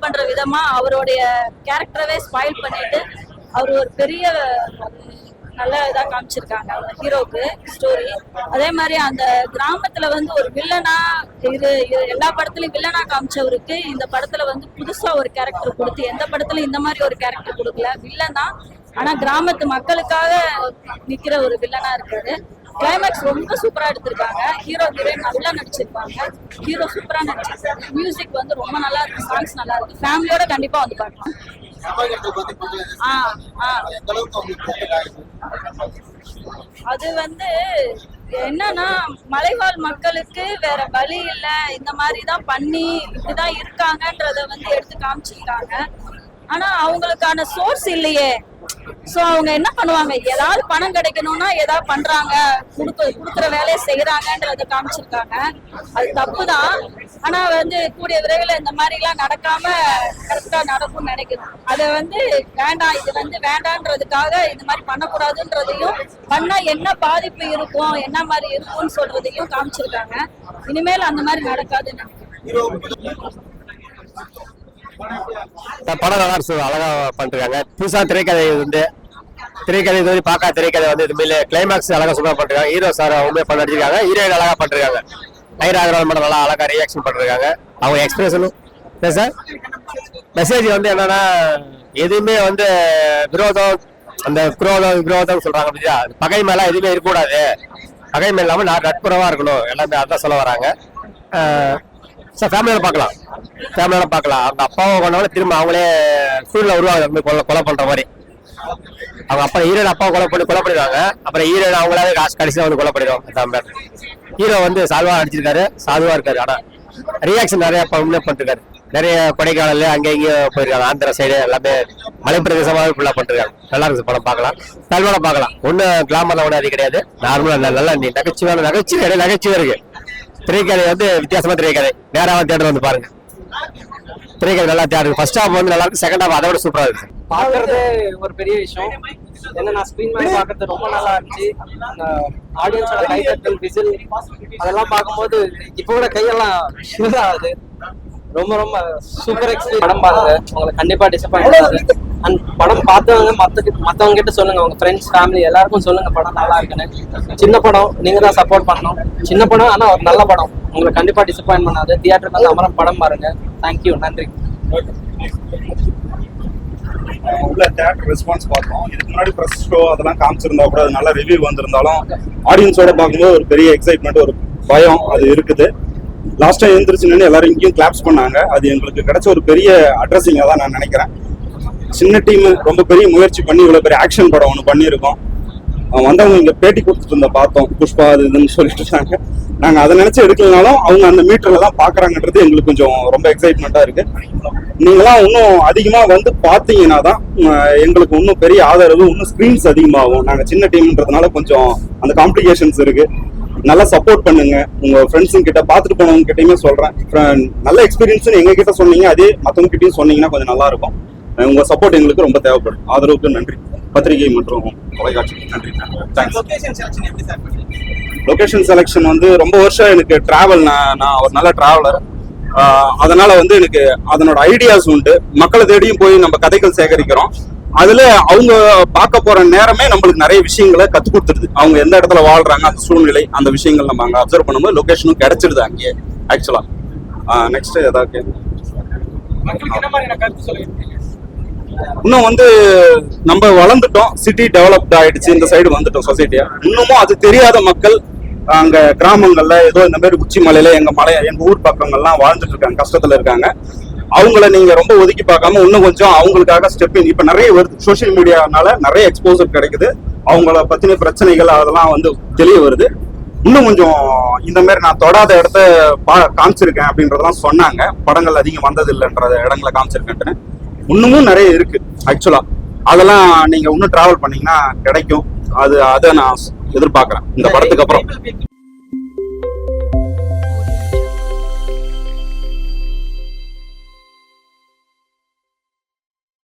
பண்ற விதமா அவருடைய கேரக்டரவே ஸ்பாயில் பண்ணிட்டு அவர் ஒரு பெரிய நல்ல இதா காமிச்சிருக்காங்க அந்த ஹீரோக்கு ஸ்டோரி. அதே மாதிரி அந்த கிராமத்துல வந்து ஒரு வில்லனா இது எல்லா படத்துலயும் வில்லனா காமிச்சவருக்கு இந்த படத்துல வந்து புதுசா ஒரு கேரக்டர் கொடுத்து எந்த படத்துல இந்த மாதிரி ஒரு கேரக்டர் கொடுக்கல. வில்லனா ஆனா கிராமத்து மக்களுக்காக நிக்கிற ஒரு வில்லனா இருக்காரு. கிளைமேக்ஸ் ரொம்ப சூப்பரா எடுத்திருக்காங்க. ஹீரோ ஹீரோயின் நல்லா நடிச்சிருக்காங்க. ஹீரோ சூப்பரா நடிச்சிருக்காங்க. மியூசிக் வந்து ரொம்ப நல்லா இருக்கு. சாங்ஸ் நல்லா இருக்கு. ஃபேமிலியோட கண்டிப்பா வந்து பார்க்கலாம். அது வந்து என்னன்னா மலைவாழ் மக்களுக்கு வேற வழி இல்ல, இந்த மாதிரிதான் பண்ணி இப்படிதான் இருக்காங்கன்றத வந்து எடுத்து காமிச்சிருக்காங்க. ஆனா அவங்களுக்கான சோர்ஸ் இல்லையே. சோ அவங்க என்ன பண்ணுவாங்க, ஏதாவது பணம் கிடைக்கணும்னா ஏதாவது பண்றாங்க, குடுக்குற வேலையை செய்யறாங்கன்றத காமிச்சிருக்காங்க. அது தப்புதான். ஆனா வந்து கூடிய விரைவில் இந்த மாதிரி எல்லாம் நடக்காம கரெக்டா நடக்கும்னு நினைக்கிறோம். அதை வந்து வேண்டாம், இது வந்து வேண்டான்றதுக்காக இந்த மாதிரி பண்ணக்கூடாதுன்றதையும், பண்ணா என்ன பாதிப்பு இருக்கும், என்ன மாதிரி இருக்கும்னு சொல்றதையும் காமிச்சிருக்காங்க. இனிமேல் அந்த மாதிரி நடக்காதுன்னு நினைக்கிறேன். படம் நல்லா இருக்கு, அழகா பண்ணிருக்காங்க. புதுசா திரைக்கதை வந்து பார்க்க திரைக்கதை வந்து இதுமாதிரி கிளைமேக்ஸ் அழகா சூப்பரா பண்ணிருக்காங்க. ஹீரோ சார் உண்மையை பண்ண அடிச்சிருக்காங்க. ஹீரோயின் அழகா பண்ணிருக்காங்க. ஐராகராஜ் மட்டும் நல்லா அழகா ரியாக்ஷன் பண்ணிருக்காங்க. அவங்க எக்ஸ்பிரஷனும் சார் மெசேஜ் வந்து என்னன்னா, எதுவுமே வந்து விரோதம், அந்த விரோதம் சொல்றாங்க இல்லையா, பகை மேல எதுவுமே இருக்கக்கூடாது, பகை மேல இல்லாம நட்புறவா இருக்கணும், எல்லாமே அதான் சொல்ல வராங்க. சார் ஃபேமிலியோட பார்க்கலாம். அந்த அப்பாவை கொண்டவங்க திரும்ப அவங்களே சூழ்நிலை உருவாங்க, கொலை பண்ற மாதிரி. அவங்க அப்பா ஹீரோயின் அப்பாவை கொலை பண்ணிடுவாங்க. அப்புறம் ஹீரோயின் அவங்களாவே கடைசியாக வந்து கொலை பண்ணிடுவாங்க. ஹீரோ வந்து சாதுவா அடிச்சிருக்காரு, சாதுவா இருக்காரு. ஆனா ரியாக்ஷன் நிறைய பண்ணிருக்காரு. நிறைய கொடைக்கானல் அங்கே இங்கேயும் போயிருக்காங்க. ஆந்திரா சைடு எல்லாமே மலைப்பிரதேசமாவே ஃபுல்லா பண்ணிருக்காங்க. நல்லா இருக்கு படம், பார்க்கலாம். ஃபேமிலியோட பார்க்கலாம். ஒன்னும் கிளாமர்ல ஒன்றும் அது கிடையாது. நார்மலா நல்லா நகைச்சுவை இருக்கு. திரைக்கதை வந்து வித்தியாசமா திரைக்கதை. நேராக தியேட்டர் வந்து பாருங்க. திரைக்கதை நல்லா தியேட்டர். ஃபர்ஸ்ட் ஹாஃப் வந்து நல்லா இருக்கு, செகண்ட் ஹாஃப் அதை விட சூப்பரா இருக்கு. பாக்குறதே ஒரு பெரிய விஷயம். என்ன நான் ஸ்கிரீன் மேல பாக்குறது ரொம்ப நல்லா இருந்துச்சு. அந்த ஆடியன்ஸோட கைதட்டல், விசில் அதெல்லாம் பார்க்கும்போது இப்போ கூட கையெல்லாம் ஷூர் ஆகுது. ரொம்ப ரொம்ப சூப்பர் எக்ஸ்பீரியன்ஸ். படம் பாருங்க, உங்களுக்கு கண்டிப்பா டிசப்பாயிண்ட் ஆகாது. அண்ட் படம் பார்த்தவங்க மற்றவங்க கிட்ட சொல்லுங்க, உங்க ஃப்ரெண்ட்ஸ் ஃபேமிலி எல்லாருக்கும் சொல்லுங்க படம் நல்லா இருக்குன்னு. சின்ன படம், நீங்க தான் சப்போர்ட் பண்ணணும். சின்ன படம் ஆனா ஒரு நல்ல படம், உங்களுக்கு கண்டிப்பா டிசப்பாயிண்ட் பண்ணாது. தியேட்டருக்கு வந்து அமரம் படம் பாருங்க. தேங்க்யூ, நன்றி. உள்ள தியேட்டர் ரெஸ்பான்ஸ் பார்த்தோம். இதுக்கு முன்னாடி ப்ரெஸ் ஷோ அதெல்லாம் காமிச்சிருந்தா கூட அது நல்ல ரிவ்யூ வந்திருந்தாலும் ஆடியன்ஸோட பார்க்கும்போது ஒரு பெரிய எக்ஸைட்மெண்ட், ஒரு பயம் அது இருக்குது. லாஸ்டா எழுந்திரிச்சுன்னு எல்லாரும் இங்கேயும் கிளாப்ஸ் பண்ணாங்க. அது எங்களுக்கு கிடைச்ச ஒரு பெரிய அட்ரஸிங்காக தான் நான் நினைக்கிறேன். சின்ன டீம் ரொம்ப பெரிய முயற்சி பண்ணி இவ்வளோ பெரிய ஆக்ஷன் படம் ஒன்று பண்ணியிருக்கோம். வந்தவங்க இங்கே பேட்டி கொடுத்துட்டு இருந்த பார்த்தோம், புஷ்பா அது இதுன்னு சொல்லிட்டு இருக்காங்க. நாங்கள் அதை நினைச்சு எடுக்கலனாலும் அவங்க அந்த மீட்டர்ல தான் பார்க்குறாங்கன்றது எங்களுக்கு கொஞ்சம் ரொம்ப எக்ஸைட்மெண்ட்டாக இருக்கு. நீங்களாம் இன்னும் அதிகமாக வந்து பார்த்தீங்கன்னா தான் எங்களுக்கு இன்னும் பெரிய ஆதரவு, இன்னும் ஸ்க்ரீன்ஸ் அதிகமாகும். நாங்கள் சின்ன டீம்ன்றதுனால கொஞ்சம் அந்த காம்ப்ளிகேஷன்ஸ் இருக்கு. நல்லா சப்போர்ட் பண்ணுங்க. உங்க ஃப்ரெண்ட்ஸுங்க கிட்ட, பார்த்துட்டு போனவங்க கிட்டயுமே சொல்றேன், நல்ல எக்ஸ்பீரியன்ஸ் எங்க கிட்ட சொன்னீங்க, அதே மற்றவங்க கிட்டயும் சொன்னீங்கன்னா கொஞ்சம் நல்லா இருக்கும். உங்க சப்போர்ட் எங்களுக்கு ரொம்ப தேவைப்படும். ஆதரவுக்கு நன்றி. பத்திரிகை மற்றும் தொலைக்காட்சிக்கு நன்றி. லொகேஷன் செலெக்ஷன் வந்து ரொம்ப வருஷம் எனக்கு டிராவல், நான் ஒரு நல்ல டிராவலர். அதனால வந்து எனக்கு அதனோட ஐடியாஸ் உண்டு. மக்களை தேடியும் போய் நம்ம கதைகள் சேகரிக்கிறோம். அதுல அவங்க பார்க்க போற நேரமே நம்மளுக்கு நிறைய விஷயங்களை கத்து கொடுத்துருது. அவங்க எந்த இடத்துல வாழ்றாங்க, அந்த சூழ்நிலை, அந்த விஷயங்கள் நம்ம அங்க அப்சர்வ் பண்ணும்போது லொகேஷனும் கிடைச்சிடுது அங்கேயே ஆக்சுவலா. நெக்ஸ்ட் ஏதாவது இன்னும் வந்து நம்ம வளர்ந்துட்டோம், சிட்டி டெவலப்ட் ஆயிடுச்சு, இந்த சைடு வந்துட்டோம் சொசைட்டியா. இன்னமும் அது தெரியாத மக்கள் அங்க கிராமங்கள்ல ஏதோ இந்த மாதிரி உச்சி மலையில எங்க ஊர் பக்கங்கள்லாம் வாழ்ந்துட்டு இருக்காங்க, கஷ்டத்துல இருக்காங்க. அவங்கள நீங்க ரொம்ப ஒதுக்கி பார்க்காம இன்னும் கொஞ்சம் அவங்களுக்காக ஸ்டெப் இப்ப நிறைய வருது. சோசியல் மீடியானால நிறைய எக்ஸ்போசர் கிடைக்குது. அவங்கள பத்தின பிரச்சனைகள் அதெல்லாம் வந்து தெரிய வருது. இன்னும் கொஞ்சம் இந்த மாதிரி நான் தொடாத இடத்த காமிச்சிருக்கேன் அப்படின்றதெல்லாம் சொன்னாங்க. படங்கள் அதிகம் வந்தது இல்லைன்ற இடங்களை காமிச்சிருக்கேன்ட்டு இன்னமும் நிறைய இருக்கு ஆக்சுவலா. அதெல்லாம் நீங்க இன்னும் டிராவல் பண்ணீங்கன்னா கிடைக்கும். அதை நான் எதிர்பார்க்கறேன் இந்த படத்துக்கு அப்புறம்.